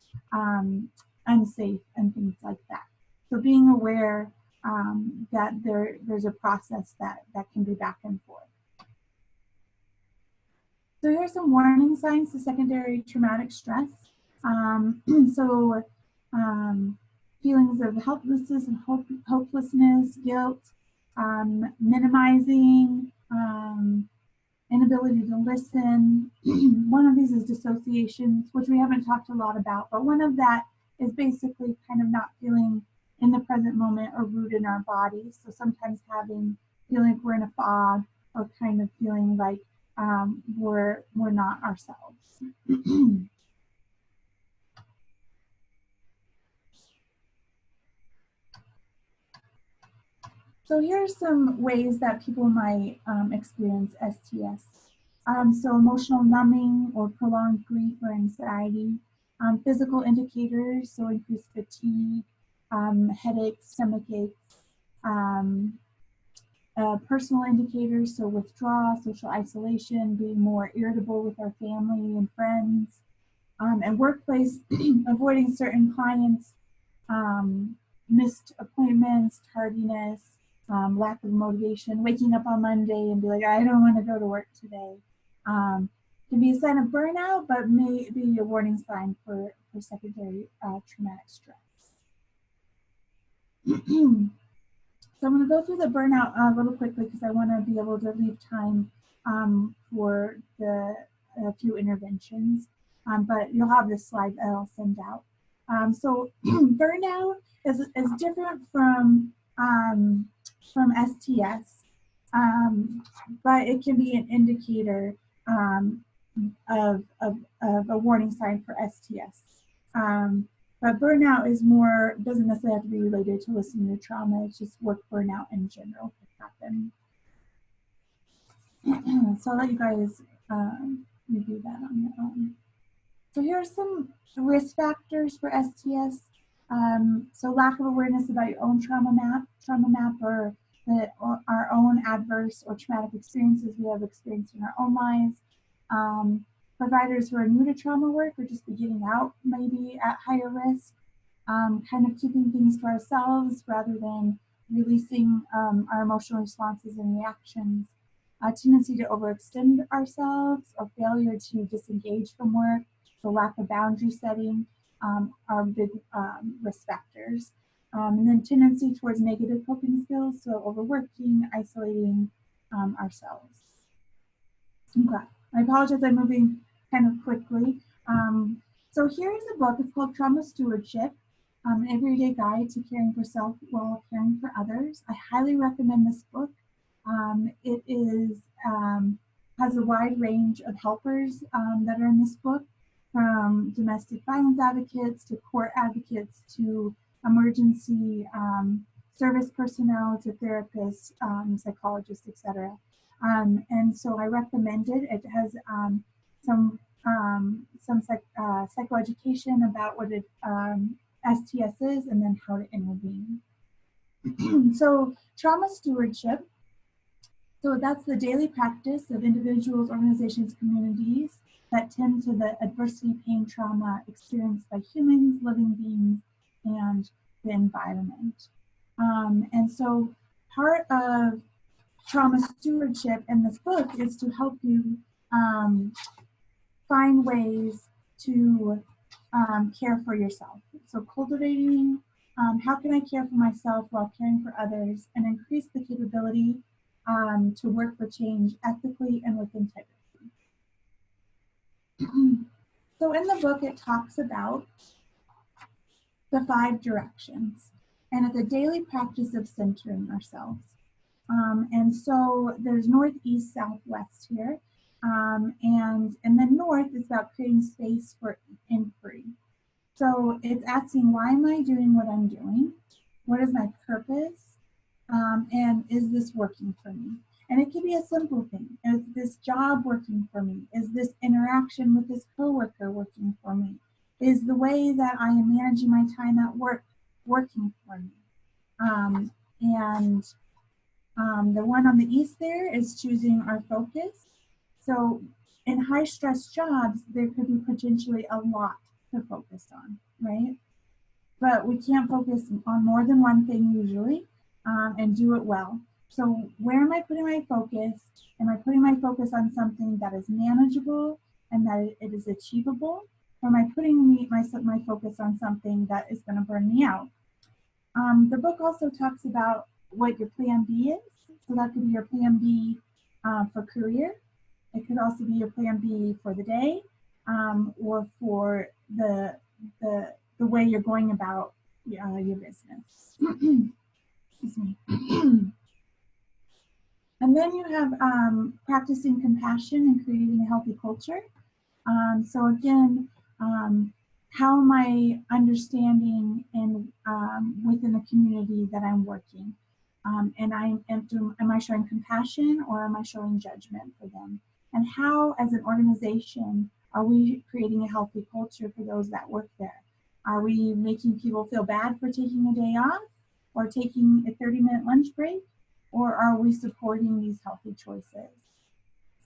unsafe, and things like that. So being aware that there's a process that can be back and forth. So here are some warning signs to secondary traumatic stress. Feelings of helplessness and hopelessness, guilt, minimizing, inability to listen. One of these is dissociations, which we haven't talked a lot about, but one of that is basically kind of not feeling in the present moment or rooted in our bodies. So sometimes feeling like we're in a fog or kind of feeling like we're not ourselves. So here are some ways that people might experience STS. So emotional numbing or prolonged grief or anxiety. Physical indicators, so increased fatigue, headaches, stomach aches. Personal indicators, so withdrawal, social isolation, being more irritable with our family and friends. And workplace, avoiding certain clients, missed appointments, tardiness, lack of motivation, waking up on Monday and be like, I don't want to go to work today. Can be a sign of burnout, but may be a warning sign for secondary traumatic stress. So I'm going to go through the burnout a little quickly because I want to be able to leave time for a few interventions. But you'll have this slide that I'll send out. So burnout is different from STS, but it can be an indicator of a warning sign for STS. But burnout is more, doesn't necessarily have to be related to listening to trauma, it's just work burnout in general can happen. So I'll let you guys review that on your own. So here are some risk factors for STS. So lack of awareness about your own trauma map or our own adverse or traumatic experiences we have experienced in our own lives. Providers who are new to trauma work or just beginning out may be at higher risk. Kind of keeping things to ourselves rather than releasing our emotional responses and reactions. a tendency to overextend ourselves, or failure to disengage from work, the lack of boundary setting are big risk factors. And then tendency towards negative coping skills, so overworking, isolating ourselves. Okay, I apologize, I'm moving kind of quickly. So here is a book, it's called Trauma Stewardship, an everyday guide to caring for self while caring for others. I highly recommend this book. It is has a wide range of helpers that are in this book, from domestic violence advocates to court advocates to emergency service personnel to therapists, psychologists, etc. And so I recommend it. It has some psychoeducation about what STS is, and then how to intervene. So trauma stewardship. So that's the daily practice of individuals, organizations, communities that tend to the adversity, pain, trauma experienced by humans, living beings, and the environment. And so part of trauma stewardship in this book is to help you find ways to care for yourself. So cultivating how can I care for myself while caring for others, and increase the capability to work for change ethically and with integrity. So in the book, it talks about the 5 directions, and it's a daily practice of centering ourselves. And so there's north, east, south, west here. And then north is about creating space for inquiry. So it's asking, why am I doing what I'm doing? What is my purpose? And is this working for me? And it can be a simple thing. Is this job working for me? Is this interaction with this coworker working for me? Is the way that I am managing my time at work working for me? The one on the east there is choosing our focus. So in high stress jobs, there could be potentially a lot to focus on, right? But we can't focus on more than one thing usually, and do it well. So where am I putting my focus? Am I putting my focus on something that is manageable and that it is achievable? Or am I putting my focus on something that is going to burn me out? The book also talks about what your plan B is. So that could be your plan B for career. It could also be your plan B for the day, or for the way you're going about your business. Excuse me. And then you have practicing compassion and creating a healthy culture. So again, how am I understanding and within the community that I'm working? And am I showing compassion, or am I showing judgment for them? And how, as an organization, are we creating a healthy culture for those that work there? Are we making people feel bad for taking a day off, or taking a 30-minute lunch break? Or are we supporting these healthy choices?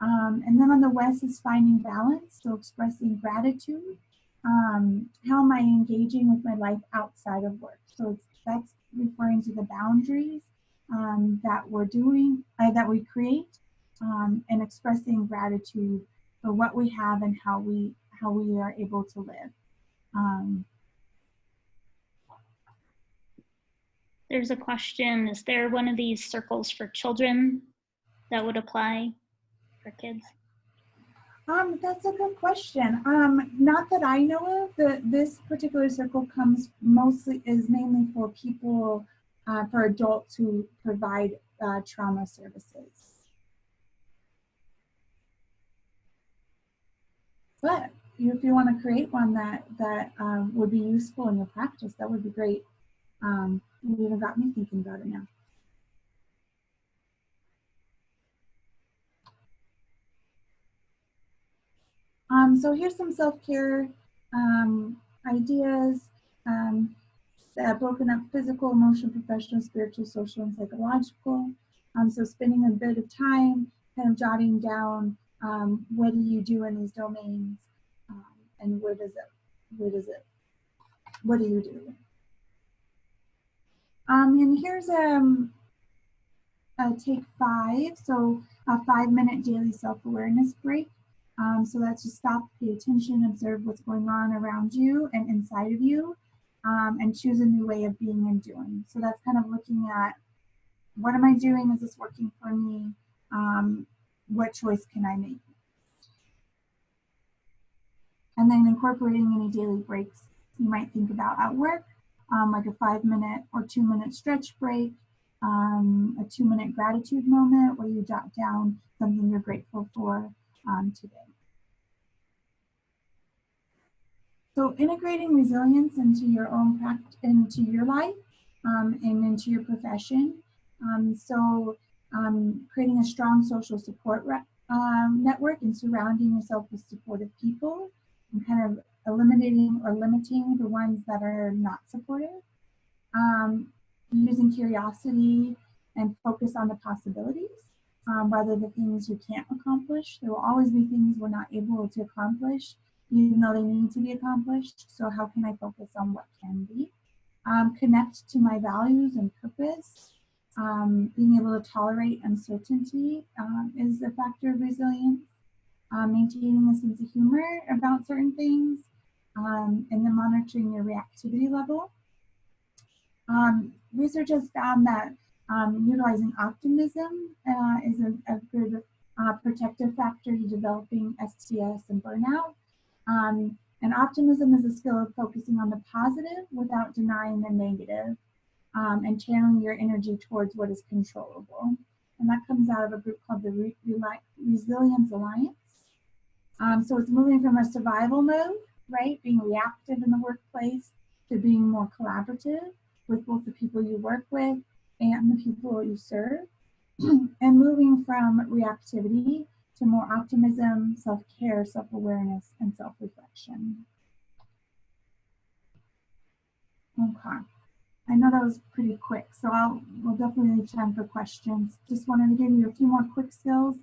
And then on the west is finding balance, so expressing gratitude. How am I engaging with my life outside of work? So that's referring to the boundaries that we're doing, that we create, and expressing gratitude for what we have and how we are able to live. There's a question, is there one of these circles for children that would apply for kids? That's a good question. Not that I know of. This particular circle is mainly for people, for adults who provide trauma services. But if you want to create one that would be useful in your practice, that would be great. You even got me thinking about it now. So here's some self-care ideas, broken up: physical, emotional, professional, spiritual, social, and psychological. So spending a bit of time kind of jotting down what do you do in these domains, and what do you do? And here's take 5, so a 5-minute daily self-awareness break. So that's just stop, pay attention, observe what's going on around you and inside of you, and choose a new way of being and doing. So that's kind of looking at, what am I doing? Is this working for me? What choice can I make? And then incorporating any daily breaks you might think about at work, like a 5-minute or 2-minute stretch break, a 2-minute gratitude moment where you jot down something you're grateful for today. So integrating resilience into your own practice, into your life, and into your profession. Creating a strong social support network and surrounding yourself with supportive people, and kind of eliminating or limiting the ones that are not supportive. Using curiosity and focus on the possibilities rather than things you can't accomplish. There will always be things we're not able to accomplish, even though they need to be accomplished. So how can I focus on what can be? Connect to my values and purpose. Being able to tolerate uncertainty is a factor of resilience. Maintaining a sense of humor about certain things, and then monitoring your reactivity level. Research has found that utilizing optimism is a good protective factor to developing STS and burnout. And optimism is a skill of focusing on the positive without denying the negative, and channeling your energy towards what is controllable. And that comes out of a group called the Resilience Alliance. So it's moving from a survival mode, right, being reactive in the workplace, to being more collaborative with both the people you work with and the people you serve, and moving from reactivity to more optimism, self-care, self-awareness, and self-reflection. Okay. I know that was pretty quick, so we'll definitely leave time for questions. Just wanted to give you a few more quick skills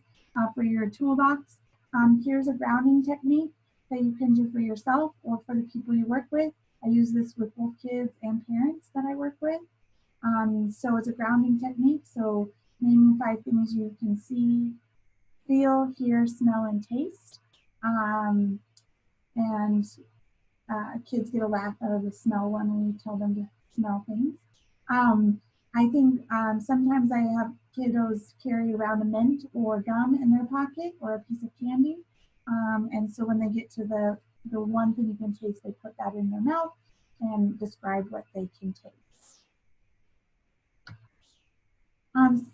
for your toolbox. Here's a grounding technique that you can do for yourself or for the people you work with. I use this with both kids and parents that I work with. So it's a grounding technique. So naming 5 things you can see, feel, hear, smell, and taste. Kids get a laugh out of the smell one when you tell them to smell things. I think sometimes I have kiddos carry around a mint or gum in their pocket or a piece of candy. And so when they get to the one thing you can taste, they put that in their mouth and describe what they can taste.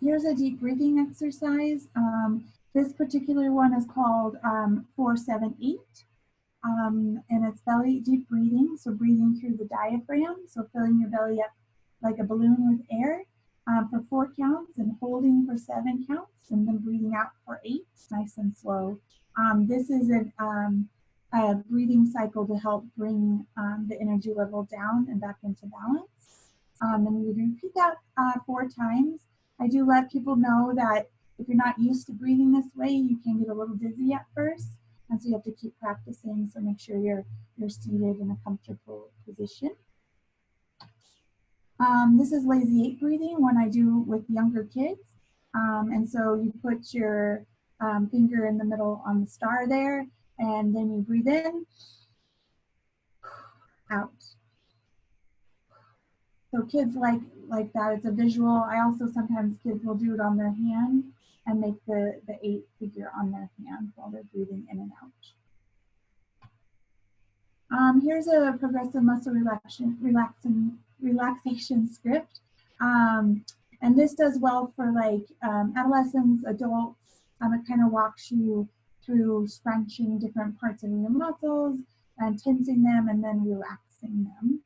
Here's a deep breathing exercise. This particular one is called 4-7-8. And it's belly deep breathing, so breathing through the diaphragm, so filling your belly up like a balloon with air for 4 counts, and holding for 7 counts, and then breathing out for 8, nice and slow. This is a breathing cycle to help bring the energy level down and back into balance. And you repeat that 4 times. I do let people know that if you're not used to breathing this way, you can get a little dizzy at first. And so you have to keep practicing, so make sure you're seated in a comfortable position. This is lazy 8 breathing, one I do with younger kids. And so you put your finger in the middle on the star there, and then you breathe in, out. So kids like that, it's a visual. I also sometimes kids will do it on their hand and make the 8 figure on their hand while they're breathing in and out. Here's a progressive muscle relaxation script. And this does well for like adolescents, adults. It kind of walks you through scrunching different parts of your muscles and tensing them and then relaxing them.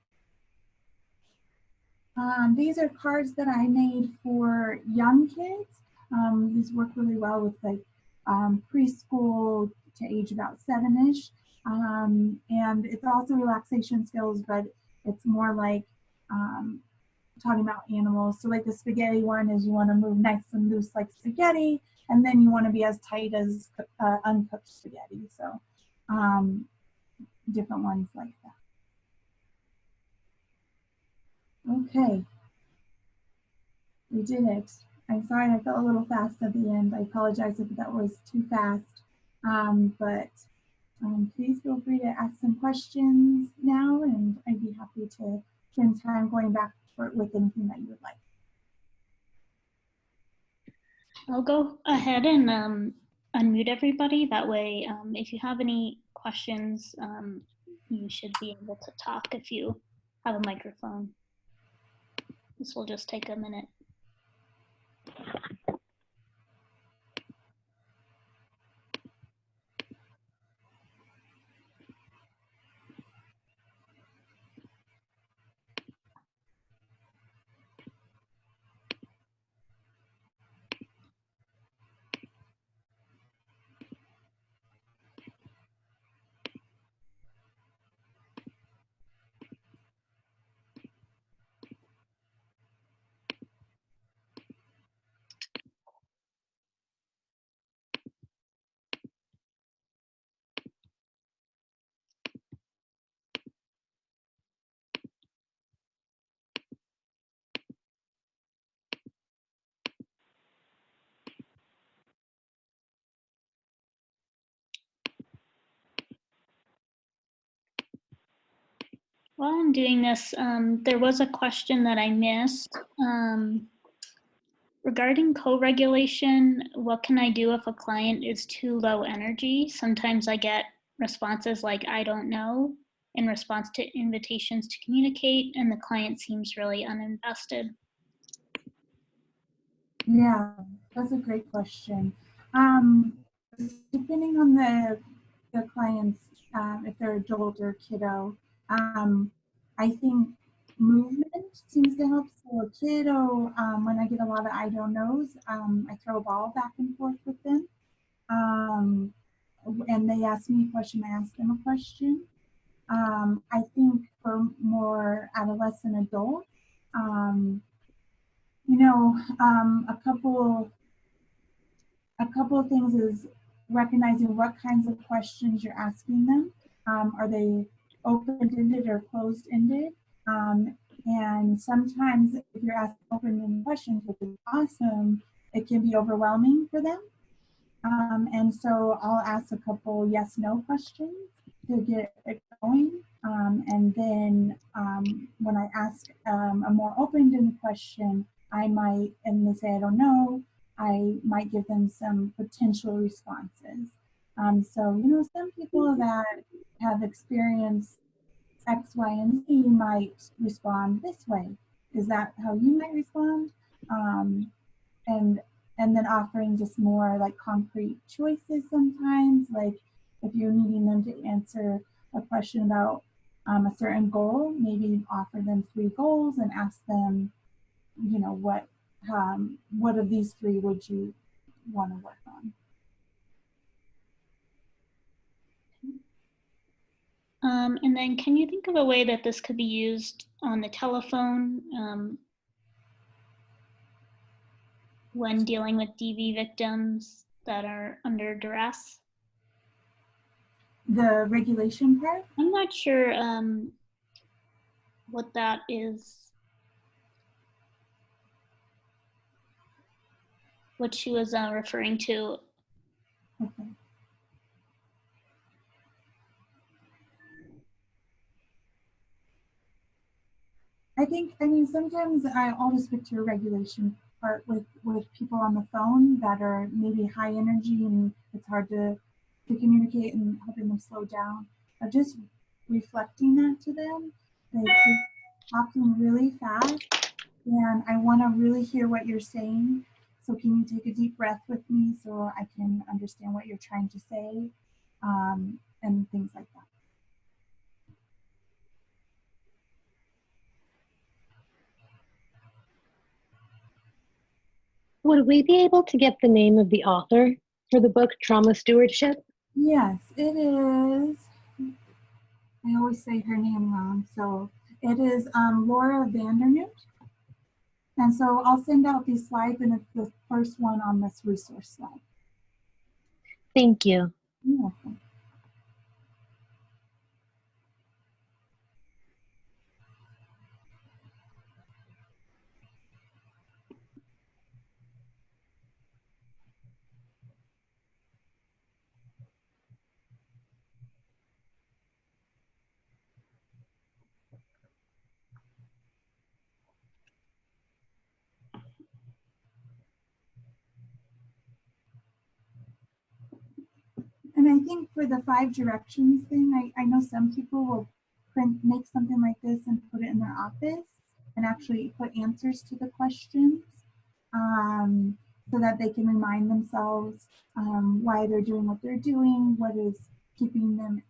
These are cards that I made for young kids. These work really well with like preschool to age about 7-ish. And it's also relaxation skills, but it's more like talking about animals. So like the spaghetti one is you want to move nice and loose like spaghetti, and then you want to be as tight as uncooked spaghetti. So different ones like that. Okay, we did it. I'm sorry I felt a little fast at the end. I apologize if that was too fast. But please feel free to ask some questions now, and I'd be happy to spend time going back with anything that you would like. I'll go ahead and unmute everybody. That way, if you have any questions, you should be able to talk if you have a microphone. This will just take a minute. While I'm doing this, there was a question that I missed. Regarding co-regulation, what can I do if a client is too low energy? Sometimes I get responses like, I don't know, in response to invitations to communicate, and the client seems really uninvested. Yeah, that's a great question. Depending on the clients, if they're adult or kiddo, I think movement seems to help. So a kiddo, when I get a lot of I don't knows, I throw a ball back and forth with them. And they ask me a question, I ask them a question. I think for more adolescent adults, you know, a couple of things is recognizing what kinds of questions you're asking them. Are they open-ended or closed-ended? And sometimes if you're asking open-ended questions, which is awesome, it can be overwhelming for them. And so I'll ask a couple yes/no questions to get it going. And then when I ask a more open-ended question, I might, and they say I don't know, I might give them some potential responses. So, you know, some people that have experienced X, Y, and Z might respond this way. Is that how you might respond? And and then offering just more like concrete choices sometimes, like if you're needing them to answer a question about a certain goal, maybe offer them 3 goals and ask them, you know, what of these 3 would you want to work on? And then can you think of a way that this could be used on the telephone when dealing with DV victims that are under duress? The regulation part? I'm not sure what that is, what she was referring to. Okay. I mean, sometimes I'll just speak to a regulation part with people on the phone that are maybe high energy and it's hard to communicate and helping them slow down. Or just reflecting that to them, like you're talking really fast and I want to really hear what you're saying. So can you take a deep breath with me so I can understand what you're trying to say, and things like that. Would we be able to get the name of the author for the book Trauma Stewardship? Yes, it is. I always say her name wrong. So it is Laura Vandernoot. And so I'll send out these slides and it's the first one on this resource slide. Thank you. You're welcome. think for the 5 directions thing, I know some people will make something like this and put it in their office and actually put answers to the questions so that they can remind themselves why they're doing what they're doing, what is keeping them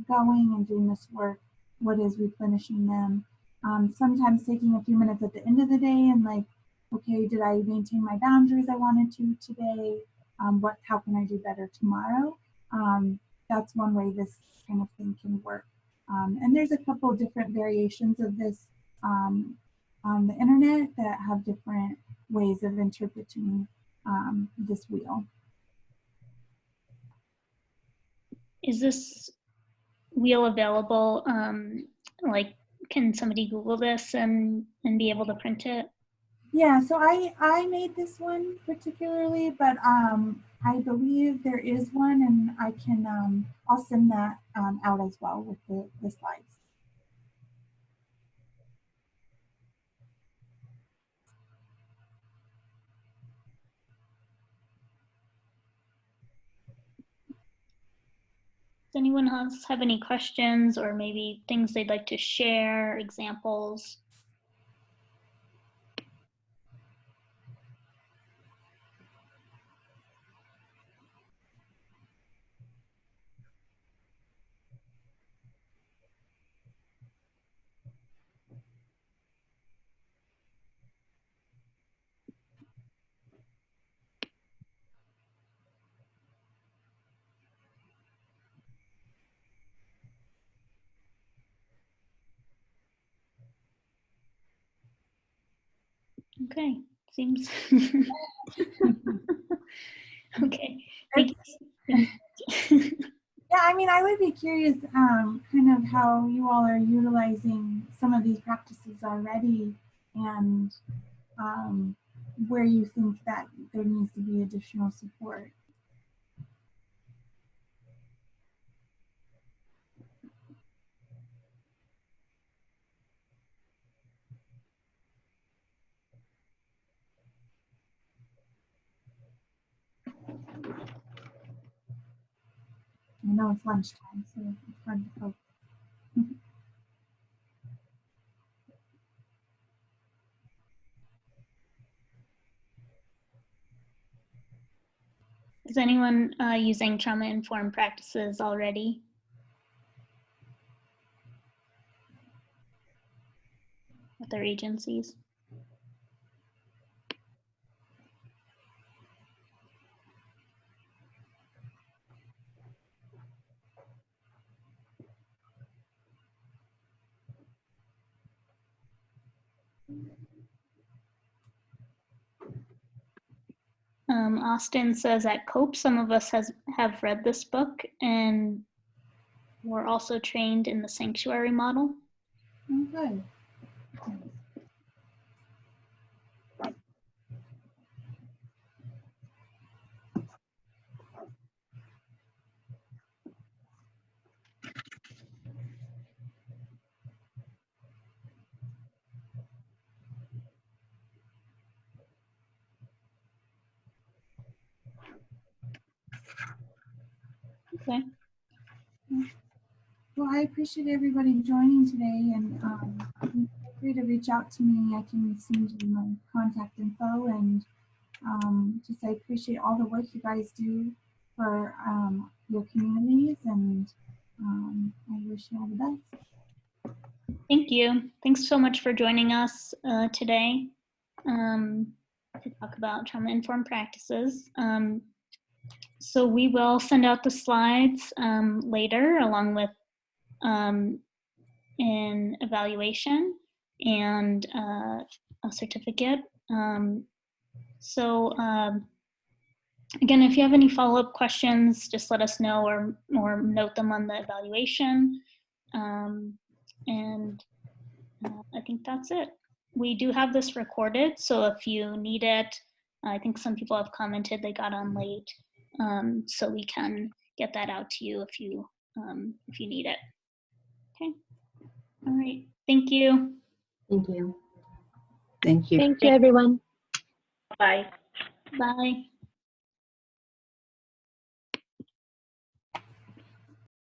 going and doing this work, what is replenishing them. Sometimes taking a few minutes at the end of the day and like, okay, did I maintain my boundaries I wanted to today? How can I do better tomorrow? That's one way this kind of thing can work. And there's a couple of different variations of this on the internet that have different ways of interpreting this wheel. Is this wheel available? Like, can somebody Google this and be able to print it? Yeah, so I made this one particularly, but I believe there is one, and I can I'll send that out as well with the slides. Does anyone else have any questions or maybe things they'd like to share, examples? Okay, seems okay. Thank you. Yeah, I mean, I would be curious kind of how you all are utilizing some of these practices already and where you think that there needs to be additional support. I know it's lunchtime, so it's hard to focus. Is anyone using trauma-informed practices already? With their agencies? Austin says at COPE, some of us have read this book and we're also trained in the sanctuary model. Oh, good. Okay. Well, I appreciate everybody joining today, and feel free to reach out to me. I can send you my contact info, and just I appreciate all the work you guys do for your communities, and I wish you all the best. Thank you. Thanks so much for joining us today to talk about trauma-informed practices. So we will send out the slides later along with an evaluation and a certificate. Again, if you have any follow-up questions, just let us know or note them on the evaluation. I think that's it. We do have this recorded, so if you need it, I think some people have commented they got on late, so we can get that out to you if you need it. Okay. All right. Thank you. Thank you. Thank you. Thank you, everyone. Bye. Bye.